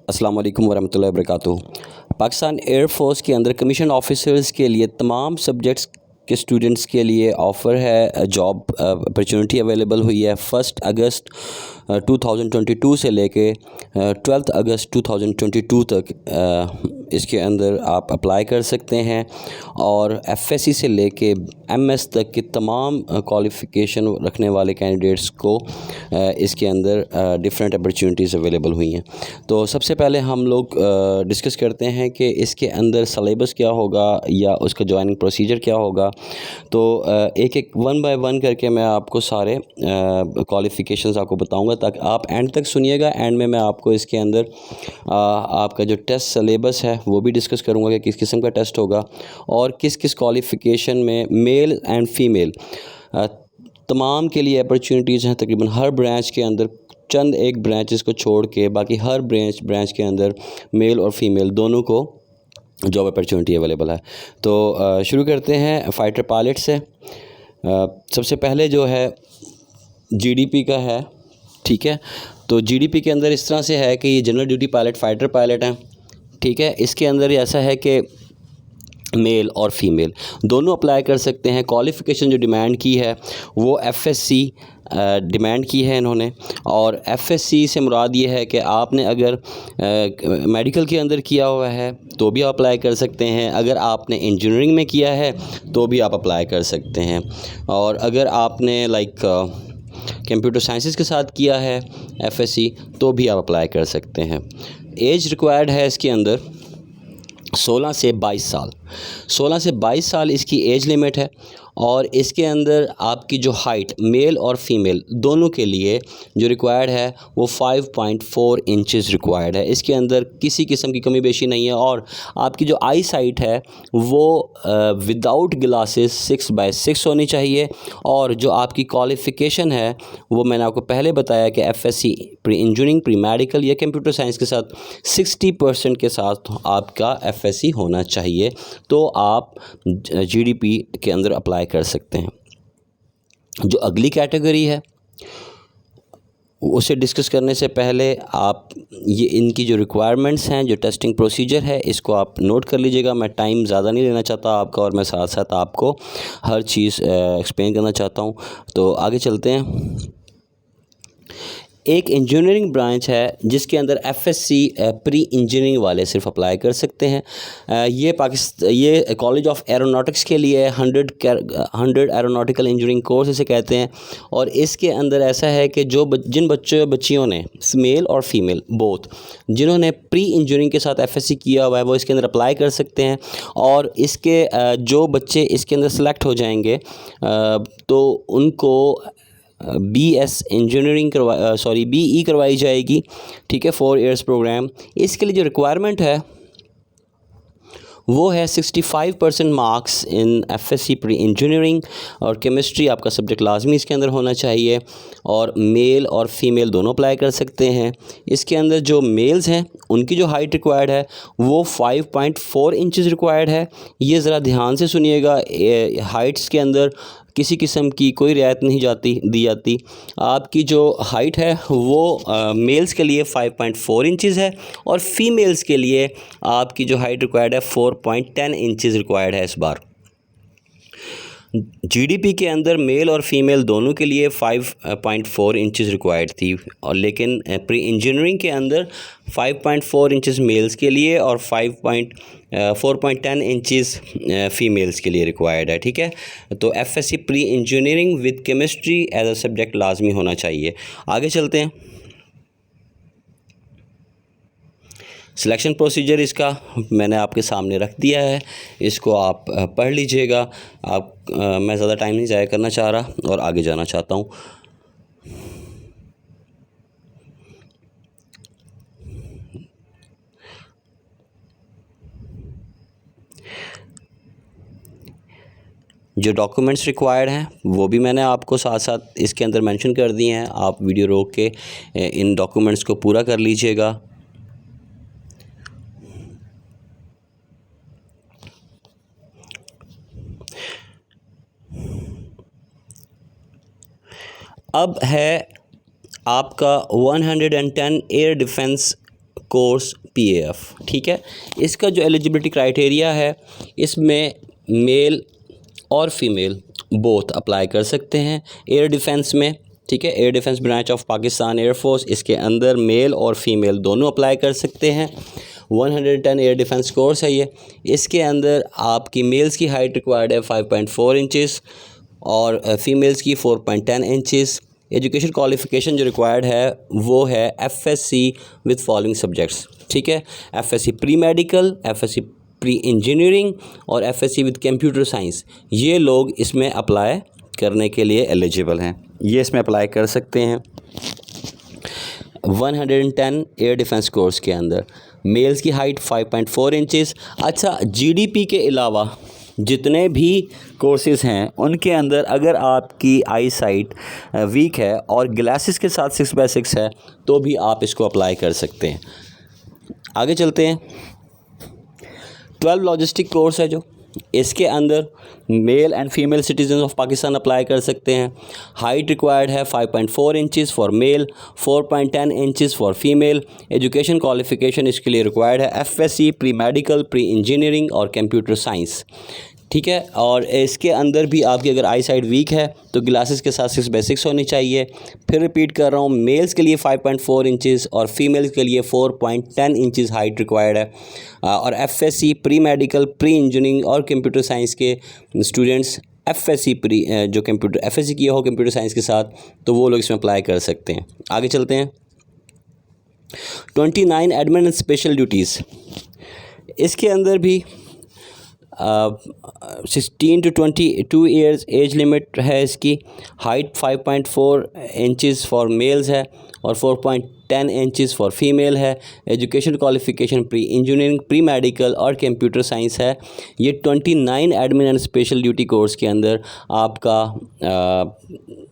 अस्सलाम वालेकुम वरहमतुल्लाहि वबरकातुहू। पाकिस्तान एयर फोर्स के अंदर कमीशन ऑफिसर्स के लिए तमाम सब्जेक्ट्स के स्टूडेंट्स के लिए ऑफ़र है, जॉब अपॉर्चुनिटी अवेलेबल हुई है 1 अगस्त 2022 से लेके 12 अगस्त 2022 तक। इसके अंदर आप अप्लाई कर सकते हैं और एफएससी से लेके एमएस तक के तमाम क्वालिफ़िकेशन रखने वाले कैंडिडेट्स को इसके अंदर डिफरेंट अपॉर्चुनिटीज़ अवेलेबल हुई हैं। तो सबसे पहले हम लोग डिस्कस करते हैं कि इसके अंदर सलेबस क्या होगा या उसका जॉइनिंग प्रोसीजर क्या होगा। तो एक एक वन बाय वन करके मैं आपको सारे क्वालिफ़िकेशंस आपको बताऊंगा, ताकि आप एंड तक सुनिएगा। एंड में मैं आपको इसके अंदर आपका जो टेस्ट सलेबस है वो भी डिस्कस करूंगा कि किस किस्म का टेस्ट होगा और किस किस क्वालिफ़िकेशन में मेल एंड फीमेल तमाम के लिए अपॉर्चुनिटीज़ हैं। तकरीबन हर ब्रांच के अंदर, चंद एक ब्रांचेस को छोड़ के बाकी हर ब्रांच के अंदर मेल और फीमेल दोनों को जॉब अपॉर्चुनिटी अवेलेबल है। तो शुरू करते हैं फ़ाइटर पायलट से। सबसे पहले जो है जीडीपी का है, ठीक है। तो जीडीपी के अंदर इस तरह से है कि ये general duty pilot fighter pilot हैं, ठीक है। इसके अंदर ऐसा है कि मेल और फीमेल दोनों अप्लाई कर सकते हैं। क्वालिफ़िकेशन जो डिमांड की है वो एफएससी डिमांड की है इन्होंने, और एफएससी से मुराद ये है कि आपने अगर मेडिकल के अंदर किया हुआ है तो भी आप अप्लाई कर सकते हैं, अगर आपने इंजीनियरिंग में किया है तो भी आप अप्लाई कर सकते हैं, और अगर आपने कंप्यूटर साइंसेस के साथ किया है एफएससी तो भी आप अप्लाई कर सकते हैं। एज रिक्वायर्ड है इसके अंदर 16 से 22 साल। 16 से 22 साल इसकी एज लिमिट है, और इसके अंदर आपकी जो हाइट मेल और फीमेल दोनों के लिए जो रिक्वायर्ड है वो 5.4 इंचज़ रिक्वायर्ड है। इसके अंदर किसी किस्म की कमी बेशी नहीं है, और आपकी जो आई साइट है वो विदाउट ग्लासेस 6/6 होनी चाहिए। और जो आपकी क्वालिफ़िकेशन है वो मैंने आपको पहले बताया कि FSc pre engineering, pre medical या कंप्यूटर साइंस के साथ 60% के साथ आपका एफएससी होना चाहिए, तो आप जीडीपी के अंदर अप्लाई कर सकते हैं। जो अगली कैटेगरी है उसे डिस्कस करने से पहले आप ये इनकी जो रिक्वायरमेंट्स हैं, जो टेस्टिंग प्रोसीजर है, इसको आप नोट कर लीजिएगा। मैं टाइम ज़्यादा नहीं लेना चाहता आपका, और मैं साथ साथ आपको हर चीज़ एक्सप्लेन करना चाहता हूँ। तो आगे चलते हैं। एक इंजीनियरिंग ब्रांच है जिसके अंदर एफएससी प्री इंजीनियरिंग वाले सिर्फ अप्लाई कर सकते हैं। ये कॉलेज ऑफ एरोनॉटिक्स के लिए 100 एरोनॉटिकल इंजीनियरिंग कोर्स इसे कहते हैं। और इसके अंदर ऐसा है कि जिन बच्चियों ने मेल और फीमेल बोथ जिन्होंने प्री इंजीनियरिंग के साथ एफएससी किया हुआ है वो इसके अंदर अप्लाई कर सकते हैं। और इसके जो बच्चे इसके अंदर सेलेक्ट हो जाएंगे तो उनको बीएस इंजीनियरिंग बीई करवाई जाएगी, ठीक है, 4 इयर्स प्रोग्राम। इसके लिए जो रिक्वायरमेंट है वो है 65% marks in FSc pre engineering, और केमिस्ट्री आपका सब्जेक्ट लाजमी इसके अंदर होना चाहिए। और मेल और फीमेल दोनों अप्लाई कर सकते हैं। इसके अंदर जो मेल्स हैं उनकी जो हाइट रिक्वायर्ड है वो 5.4 इंचज़ रिक्वायर्ड है। ये ज़रा ध्यान से सुनिएगा, हाइट्स के अंदर किसी किस्म की कोई रियायत नहीं दी जाती। आपकी जो हाइट है वो मेल्स के लिए 5.4 इंचज़ है, और फीमेल्स के लिए आपकी जो हाइट रिक्वायर्ड है 4.10 इंचज़ रिक्वायर्ड है। इस बार जीडीपी के अंदर मेल और फीमेल दोनों के लिए 5.4 इंचज़ रिक्वायर्ड थी, और लेकिन प्री इंजीनियरिंग के अंदर 5.4 इंचज़ मेल्स के लिए और 4.10 इंचज़ फीमेल्स के लिए रिक्वायर्ड है, ठीक है। तो FSC pre engineering with chemistry as a subject लाजमी होना चाहिए। आगे चलते हैं। सिलेक्शन प्रोसीजर इसका मैंने आपके सामने रख दिया है, इसको आप पढ़ लीजिएगा। मैं ज़्यादा टाइम नहीं ज़ाया करना चाह रहा और आगे जाना चाहता हूँ। जो डॉक्यूमेंट्स रिक्वायर्ड हैं वो भी मैंने आपको साथ साथ इसके अंदर मेंशन कर दिए हैं। आप वीडियो रोक के इन डॉक्यूमेंट्स को पूरा कर लीजिएगा। अब है आपका 110 एयर डिफेंस कोर्स PAF। ठीक है, इसका जो एलिजिबिलिटी क्राइटेरिया है, इसमें मेल और फीमेल बोथ अप्लाई कर सकते हैं। एयर डिफेंस में, ठीक है, air defence branch of Pakistan air force, इसके अंदर मेल और फीमेल दोनों अप्लाई कर सकते हैं। 110 एयर डिफेंस कोर्स है ये। इसके अंदर आपकी मेल्स की हाइट रिक्वायर्ड है 5.4 इंचज़ और फीमेल्स की 4.10 इंचज़। एजुकेशन क्वालिफ़िकेशन जो रिक्वायर्ड है वो है FSC विद फॉलोइंग सब्जेक्ट्स। ठीक है, FSC pre medical, FSC pre engineering और FSC विद कंप्यूटर साइंस। ये लोग इसमें अप्लाई करने के लिए एलिजिबल हैं, ये इसमें अप्लाई कर सकते हैं। 110 एयर डिफेंस कोर्स के अंदर मेल्स की हाइट 5.4 इंचज़। अच्छा, GDP के अलावा जितने भी कोर्सेज़ हैं उनके अंदर अगर आपकी आई साइट वीक है और ग्लासेस के साथ 6/6 है तो भी आप इसको अप्लाई कर सकते हैं। आगे चलते हैं। 12 लॉजिस्टिक कोर्स है जो, इसके अंदर male and female citizen of Pakistan apply कर सकते हैं। हाइट रिक्वायर्ड है 5.4 inches for male, 4.10 inches for female. Education qualification इसके लिए रिक्वायर्ड है FSC pre medical, pre engineering और कंप्यूटर साइंस। ठीक है, और इसके अंदर भी आपकी अगर आई साइड वीक है तो ग्लासेस के साथ 6/6 होनी चाहिए। फिर रिपीट कर रहा हूँ, मेल्स के लिए 5.4 इंचज़ और फीमेल्स के लिए 4.10 इंचज़ हाइट रिक्वायर्ड है। और FSC pre medical, pre engineering और कंप्यूटर साइंस के स्टूडेंट्स FSC प्री जो कंप्यूटर FSC किया हो कंप्यूटर साइंस के साथ, तो वो लोग इसमें अप्लाई कर सकते हैं। आगे चलते हैं। 29 एडमिन एंड स्पेशल ड्यूटीज़, इसके अंदर भी 16 to 22 ईयर्स एज लिमिट है इसकी। हाइट 5.4 इंचज़ फॉर मेल्स है और 4.10 इंचज़ फॉर फीमेल है। Education qualification pre engineering, pre medical और कंप्यूटर साइंस है। ये 29 admin and special duty course के अंदर आपका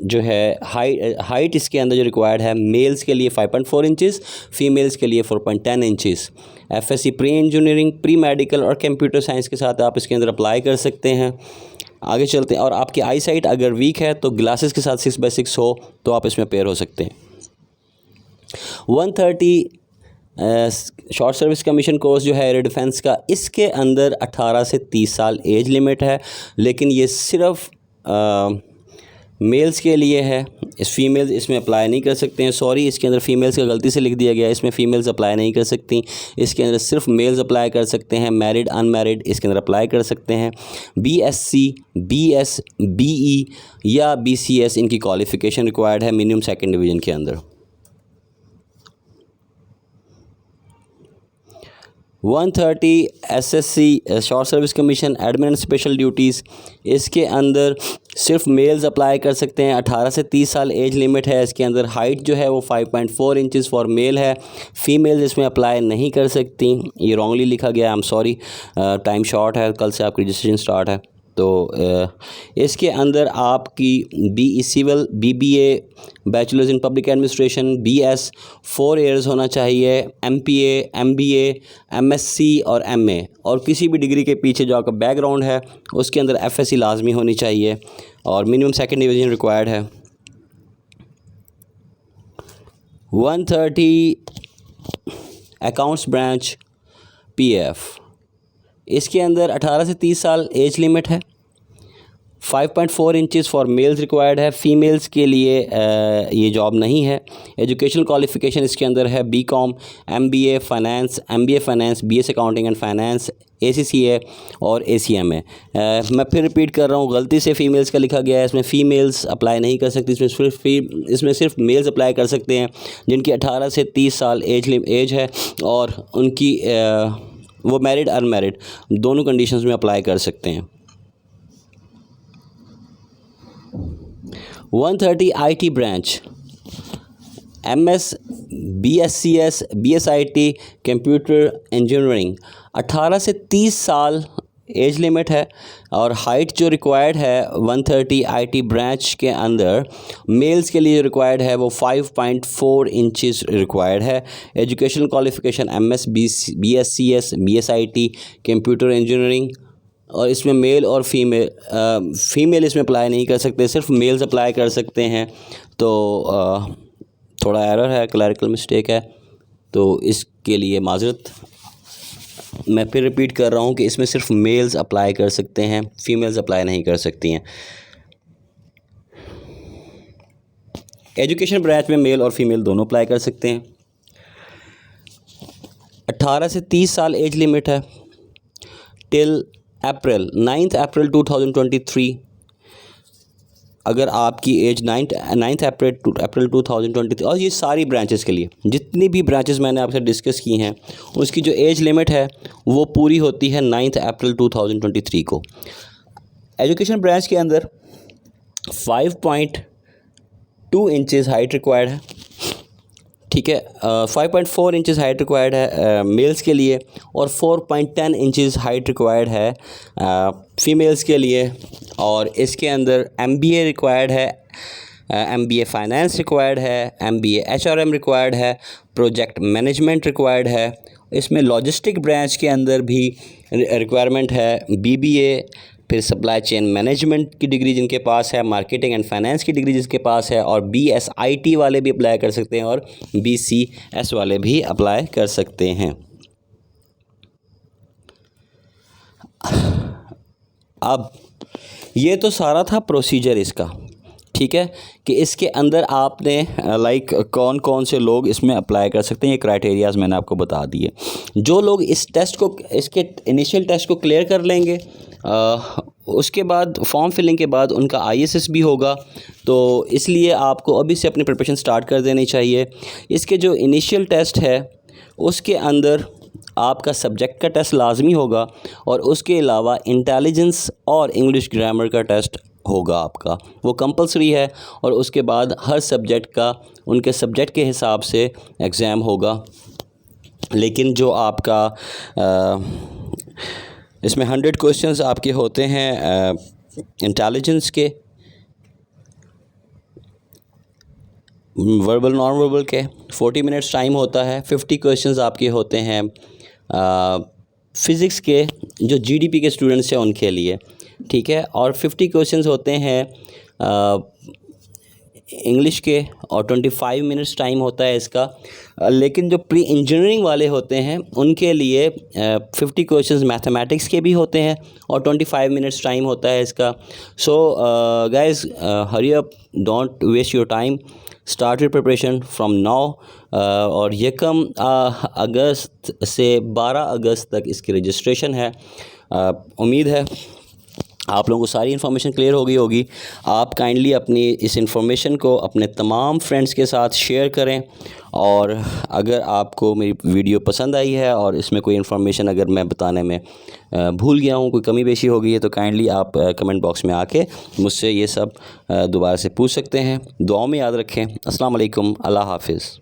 जो है हाइट इसके अंदर जो रिक्वायर्ड है, मेल्स के लिए 5.4 इंचज़, फीमेल्स के लिए 4.10 inches. FSC pre engineering, pre medical और कंप्यूटर साइंस के साथ आप इसके अंदर अप्लाई कर सकते हैं। आगे चलते हैं। और आपकी आई साइट अगर वीक है तो ग्लासेस के साथ 6/6 हो तो आप इसमें पेयर हो सकते हैं। 130 शॉर्ट सर्विस कमीशन कोर्स जो है एयर डिफेंस का, इसके अंदर 18 से 30 साल एज लिमिट है, लेकिन ये सिर्फ मेल्स के लिए है। फीमेल्स इसमें अप्लाई नहीं कर सकते हैं। सॉरी, इसके अंदर फीमेल्स का गलती से लिख दिया गया है, इसमें फ़ीमेल्स अप्लाई नहीं कर सकती। इसके अंदर सिर्फ मेल्स अप्लाई कर सकते हैं। मैरिड, अनमैरिड इसके अंदर अप्लाई कर सकते हैं। BSc, BS, BE या BCS इनकी क्वालिफ़िकेशन रिक्वायर्ड है मिनिमम 2nd डिवीज़न के अंदर। 130 SSC short service commission admin and special duties, इसके अंदर सिर्फ मेल्स अप्लाई कर सकते हैं। 18 से 30 साल एज लिमिट है। इसके अंदर हाइट जो है वो 5.4 इंचज़ फॉर मेल है। फीमेल्स इसमें अप्लाई नहीं कर सकती। ये रॉन्गली लिखा गया, I am sorry, time short है, कल से आपकी रजिस्ट्रेशन स्टार्ट है। तो इसके अंदर आपकी BE civil, BBA bachelors in public administration, BS 4 years होना चाहिए। MPA, MBA, MSc और MA और किसी भी डिग्री के पीछे जो आपका बैकग्राउंड है उसके अंदर FSC लाजमी होनी चाहिए और मिनिमम 2nd डिवीज़न रिक्वायर्ड है। 130 अकाउंट्स ब्रांच PAF, इसके अंदर 18 से 30 साल एज लिमिट है। 5.4 इंचज़ फॉर मेल्स रिक्वायर्ड है। फीमेल्स के लिए ये जॉब नहीं है। एजुकेशन क्वालिफ़िकेशन इसके अंदर है BCom, MBA finance, MBA finance, BS accounting and finance, ACCA और ACMA। मैं फिर रिपीट कर रहा हूँ, गलती से फ़ीमेल्स का लिखा गया है, इसमें फ़ीमेल्स अप्लाई नहीं कर सकती। इसमें सिर्फ मेल्स अप्लाई कर सकते हैं जिनकी 18 से 30 साल एज है और उनकी वो मैरिड, अनमैरिड दोनों कंडीशंस में अप्लाई कर सकते हैं। 130 IT branch MS, BSCS, BSIT, computer engineering, 18 से 30 साल एज लिमिट है और हाइट जो रिक्वायर्ड है 130 IT ब्रांच के अंदर मेल्स के लिए रिक्वायर्ड है वो 5.4 इंचज़ रिक्वायर्ड है। Education qualification MS, BSCS, BSIT, computer engineering और इसमें मेल और फीमेल इसमें अप्लाई नहीं कर सकते, सिर्फ मेल्स अप्लाई कर सकते हैं। तो थोड़ा एरर है, क्लरिकल मिस्टेक है। तो इसके लिए माजरत। मैं फिर रिपीट कर रहा हूँ कि इसमें सिर्फ मेल्स अप्लाई कर सकते हैं, फ़ीमेल्स अप्लाई नहीं कर सकती हैं। एजुकेशन ब्रांच में मेल और फीमेल दोनों अप्लाई कर सकते हैं। 18 से 30 साल एज लिमिट है टिल अप्रैल 9 अप्रैल 2023। अगर आपकी एज 9 अप्रैल 2023, और ये सारी ब्रांचेस के लिए जितनी भी ब्रांचेस मैंने आपसे डिस्कस की हैं उसकी जो एज लिमिट है वो पूरी होती है 9 अप्रैल 2023 को। एजुकेशन ब्रांच के अंदर 5.2 इंचेस हाइट रिक्वायर्ड है, ठीक है। 5.4 इंचेस हाइट रिक्वायर्ड है मेल्स के लिए, और 4.10 इंचेस हाइट रिक्वायर्ड है फीमेल्स के लिए। और इसके अंदर MBA रिक्वायर्ड है, MBA फाइनेंस रिक्वायर्ड है, MBA HRM रिक्वायर्ड है, प्रोजेक्ट मैनेजमेंट रिक्वायर्ड है। इसमें लॉजिस्टिक ब्रांच के अंदर भी रिक्वायरमेंट है BBA, फिर सप्लाई चेन मैनेजमेंट की डिग्री जिनके पास है, मार्केटिंग एंड फाइनेंस की डिग्री जिसके पास है, और BSIT वाले भी अप्लाई कर सकते हैं और BCS वाले भी अप्लाई कर सकते हैं। अब ये तो सारा था प्रोसीजर इसका, ठीक है, कि इसके अंदर आपने लाइक कौन कौन से लोग इसमें अप्लाई कर सकते हैं, ये क्राइटेरियाज़ मैंने आपको बता दिए। जो लोग इस टेस्ट को, इसके इनिशियल टेस्ट को क्लियर कर लेंगे, उसके बाद फॉर्म फिलिंग के बाद उनका ISS भी होगा, तो इसलिए आपको अभी से अपनी प्रिपरेशन स्टार्ट कर देनी चाहिए। इसके जो इनिशियल टेस्ट है उसके अंदर आपका सब्जेक्ट का टेस्ट लाजमी होगा, और उसके अलावा इंटेलिजेंस और इंग्लिश ग्रामर का टेस्ट होगा आपका, वो कंपलसरी है। और उसके बाद हर सब्जेक्ट का उनके सब्जेक्ट के हिसाब से एग्ज़ाम होगा। लेकिन जो आपका इसमें 100 क्वेश्चंस आपके होते हैं इंटेलिजेंस के, वर्बल नॉन वर्बल के 40 मिनट्स टाइम होता है। 50 क्वेश्चंस आपके होते हैं फ़िज़िक्स के, जो GDP के स्टूडेंट्स हैं उनके लिए, ठीक है। और 50 क्वेश्चंस होते हैं इंग्लिश के, और 25 मिनट्स टाइम होता है इसका। लेकिन जो प्री इंजीनियरिंग वाले होते हैं उनके लिए 50 क्वेश्चंस मैथमेटिक्स के भी होते हैं, और 25 मिनट्स टाइम होता है इसका। So guys, hurry up, don't waste your time, start your preparation from now. और 1 अगस्त से 12 अगस्त तक इसकी रजिस्ट्रेशन है। उम्मीद है आप लोगों को सारी इन्फॉर्मेशन क्लियर हो गई होगी। आप काइंडली अपनी इस इन्फॉर्मेशन को अपने तमाम फ्रेंड्स के साथ शेयर करें, और अगर आपको मेरी वीडियो पसंद आई है और इसमें कोई इन्फॉर्मेशन अगर मैं बताने में भूल गया हूँ, कोई कमी पेशी हो गई है, तो काइंडली आप कमेंट बॉक्स में आके मुझसे ये सब दोबारा से पूछ सकते हैं। दुआओं में याद रखें। अस्सलाम वालेकुम, अल्लाह हाफिज़।